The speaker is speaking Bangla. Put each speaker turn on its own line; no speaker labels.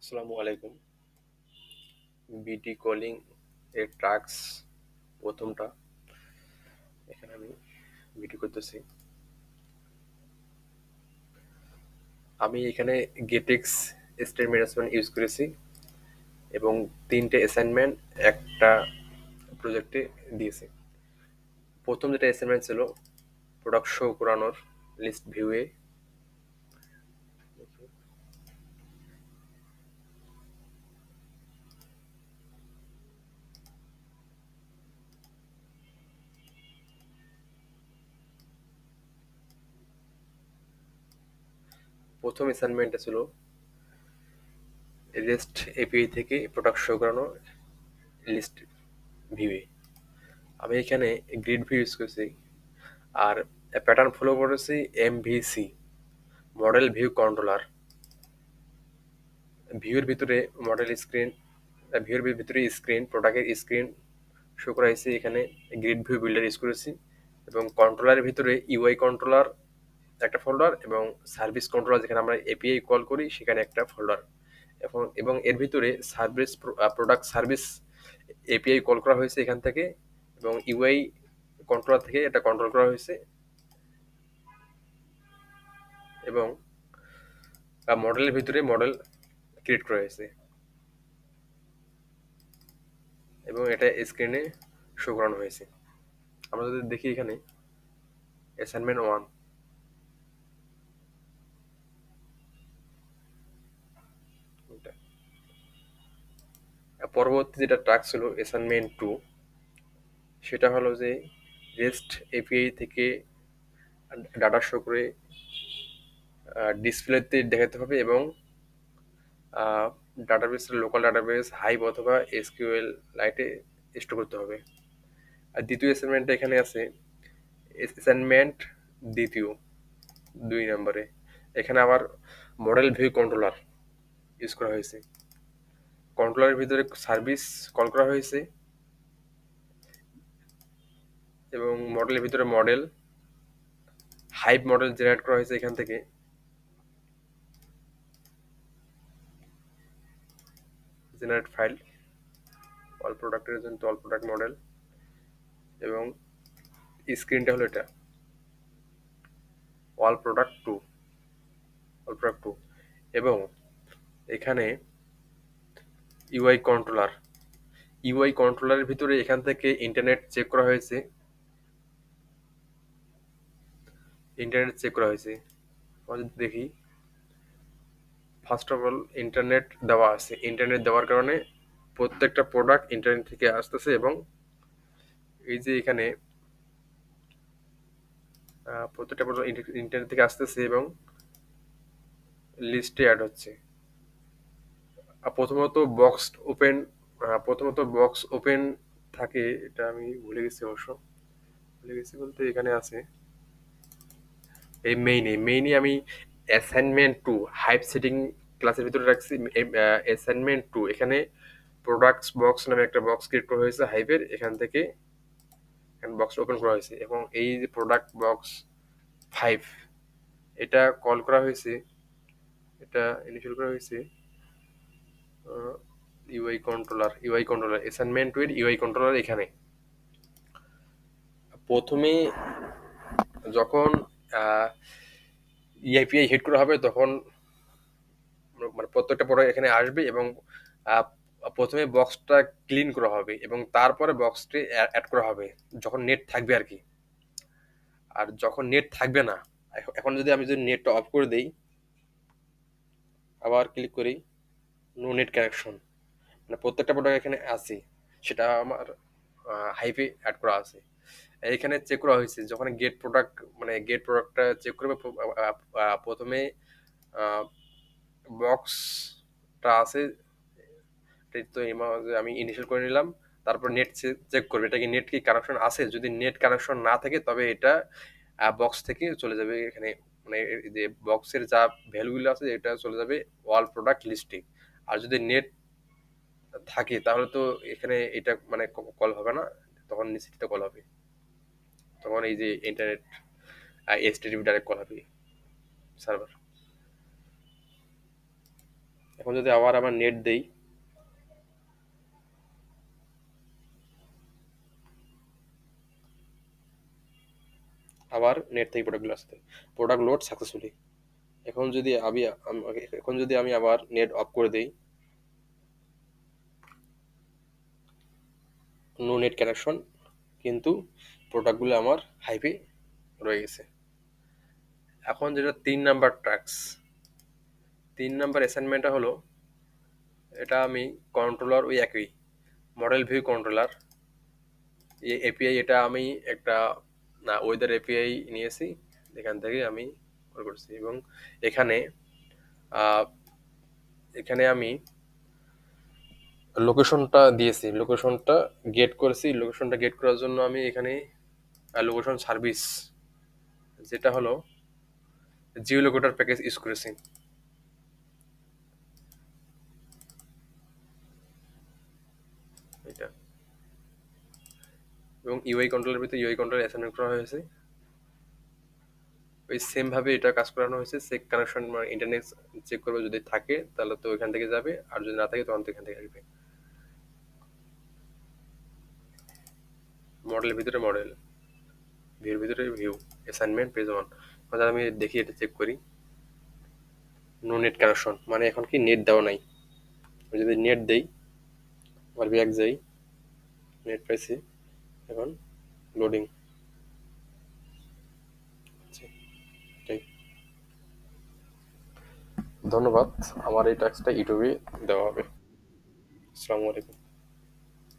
আসসালামু আলাইকুম। বিটি কলিং এর টাস্ক প্রথমটা এখানে আমি বিটি করতেছি। আমি এখানে গেটেক্স স্টেট ম্যানেজমেন্ট ইউজ করেছি এবং 3টে অ্যাসাইনমেন্ট একটা প্রজেক্টে দিয়েছি। প্রথম যেটা অ্যাসাইনমেন্ট ছিল প্রোডাক্ট শো করানোর লিস্ট ভিউয়ে। প্রথম অ্যাসাইনমেন্টটা ছিল রেস্ট এপিআই থেকে প্রোডাক্ট শো করানো লিস্ট ভিউয়ে। আমি এখানে গ্রিড ভিউ ইউজ করেছি আর প্যাটার্ন ফলো করেছি এমভিসি, মডেল ভিউ কন্ট্রোলার। ভিউর ভিতরে মডেল স্ক্রিন, ভিউর ভিতরে স্ক্রিন, প্রোডাক্টের স্ক্রিন শো করা হয়েছে। এখানে গ্রিড ভিউ বিল্ডার ইউজ করেছি এবং কন্ট্রোলারের ভিতরে ইউআই কন্ট্রোলার একটা ফোল্ডার এবং সার্ভিস কন্ট্রোলার যেখানে আমরা এপিআই কল করি সেখানে একটা ফোল্ডার এবং এর ভিতরে service product service API call করা হয়েছে এখান থেকে এবং ইউআই কন্ট্রোলার থেকে এটা কন্ট্রোল করা হয়েছে এবং মডেলের ভিতরে মডেল ক্রিয়েট করা হয়েছে এবং এটা স্ক্রিনে শো করানো হয়েছে। আমরা যদি দেখি এখানে অ্যাসাইনমেন্ট 1, পরবর্তী যেটা টাস্ক ছিল অ্যাসাইনমেন্ট 2, সেটা হলো যে রেস্ট এপিআই থেকে ডাটা শো করে ডিসপ্লেতে দেখাতে হবে এবং ডাটাবেস লোকাল ডাটাবেস হাইভ অথবা এসকিউএল লাইটে স্টোর করতে হবে। আর দ্বিতীয় অ্যাসাইনমেন্টটা এখানে আছে অ্যাসাইনমেন্ট দ্বিতীয় 2 নম্বরে। এখানে আবার মডেল ভিউ কন্ট্রোলার ইউজ করা হয়েছে। কন্ট্রোলারের ভিতরে সার্ভিস কল করা হয়েছে এবং মডেলের ভিতরে মডেল হাইভ মডেল জেনারেট করা হয়েছে এখান থেকে। জেনারেট ফাইল অল প্রোডাক্টের জন্য অল প্রোডাক্ট মডেল এবং স্ক্রিনটা হলো এটা all product two, all product two এবং এখানে ইউআই কন্ট্রোলারের ভিতরে এখান থেকে ইন্টারনেট চেক করা হয়েছে। আমরা যদি দেখি ফার্স্ট অফ অল ইন্টারনেট দেওয়া আছে। ইন্টারনেট দেওয়ার কারণে প্রত্যেকটা প্রোডাক্ট ইন্টারনেট থেকে আসতেছে এবং এই যে এখানে প্রত্যেকটা প্রোডাক্ট ইন্টারনেট থেকে আসতেছে এবং লিস্টে অ্যাড হচ্ছে। প্রথমত বক্স ওপেন থাকে, এটা আমি ভুলে গেছি অবশ্য। ভুলে গেছি বলতে এখানে আছে এই মেইনে আমি অ্যাসাইনমেন্ট 2 হাইপ সেটিং ক্লাসের ভিতরে রাখছি। অ্যাসাইনমেন্ট 2 এখানে প্রোডাক্টস বক্স নামে একটা বক্স ক্রিয়েট করা হয়েছে হাইপের, এখান থেকে বক্স ওপেন করা হয়েছে এবং এই যে প্রোডাক্ট বক্স 5 এটা কল করা হয়েছে, এটা ইনিশিয়াল করা হয়েছে ইউআই কন্ট্রোলার অ্যাসাইনমেন্ট 2 এর ইউআই কন্ট্রোলার। এখানে প্রথমে যখন ইআইপিআই হিট করা হবে তখন মানে প্রত্যেকটা প্রোডাক্ট এখানে আসবে এবং আহ, প্রথমে বক্সটা ক্লিন করা হবে এবং তারপরে বক্সটি অ্যাড করা হবে যখন নেট থাকবে আর কি। আর যখন নেট থাকবে না, এখন যদি নেটটা অফ করে দেই, আবার ক্লিক করি নো নেট কানেকশন, মানে প্রত্যেকটা প্রোডাক্ট এখানে আছে সেটা আমার হাইপে অ্যাড করা আছে। এখানে চেক করা হয়েছে যখন গেট প্রোডাক্টটা চেক করবে প্রথমে বক্সটা আছে তো আমি ইনিশিয়াল করে নিলাম, তারপর নেট চেক করবে এটা কি নেট কি কানেকশন আছে। যদি নেট কানেকশন না থাকে তবে এটা বক্স থেকে চলে যাবে এখানে, মানে এই যে বক্সের যা ভ্যালুগুলো আছে এটা চলে যাবে অল প্রোডাক্ট লিস্টে। আর যদি নেট থাকে তাহলে তো এখানে এটা মানে কল হবে না, তখন নিশ্চিত কল হবে, তখন এই যে ইন্টারনেট এইচটিটিপি ডাইরেক্ট কল হবে সার্ভার। এখন যদি আবার আমার নেট দেই, আবার নেট থেকে প্রোডাক্টগুলো আসতে, প্রোডাক্ট লোড সাকসেসফুলি। এখন যদি আমি এখন যদি আমি আবার নেট অফ করে দিই, নো নেট কানেকশন, কিন্তু প্রোডাক্টগুলো আমার হাইপে রয়ে গেছে। এখন যেটা 3 নাম্বার টাস্ক, 3 নাম্বার অ্যাসাইনমেন্টটা হলো, এটা আমি কন্ট্রোলার ওই একই মডেল ভিউ কন্ট্রোলার এই এপিআই, এটা আমি একটা না ওয়েদার এপিআই নিয়েছি, এখান থেকে আমি করছি। এবং এখানে আহ, এখানে আমি লোকেশনটা দিয়েছি, লোকেশনটা গেট করেছি। লোকেশনটা গেট করার জন্য আমি এখানে লোকেশন সার্ভিস, যেটা হলো জিও লোকেটর প্যাকেজ ইউজ করেছি এটা। এবং ইউআই কন্ট্রোলের ভিতরে ইউআই কন্ট্রোল অ্যাসাইনমেন্ট করা হয়েছে, ওই সেম ভাবে এটা কাজ করানো হয়েছে। চেক কানেকশন মানে ইন্টারনেট চেক করবে, যদি থাকে তাহলে তো ওইখান থেকে যাবে, আর যদি না থাকে তখন তো এখান থেকে আসবে। মডেলের ভিতরে মডেল, ভিউর ভিতরে ভিউ, অ্যাসাইনমেন্ট পেজ 1। মানে আমি দেখি, এটা চেক করি, নো নেট কানেকশন, মানে এখন কি নেট দেওয়া নাই। আমি যদি নেট দেই, আবার ব্যাক যাই, নেট পাইছি, এখন লোডিং। ধন্যবাদ। আমার এই টাস্কটা ইউটিউবে দেওয়া হবে। আসসালামু আলাইকুম।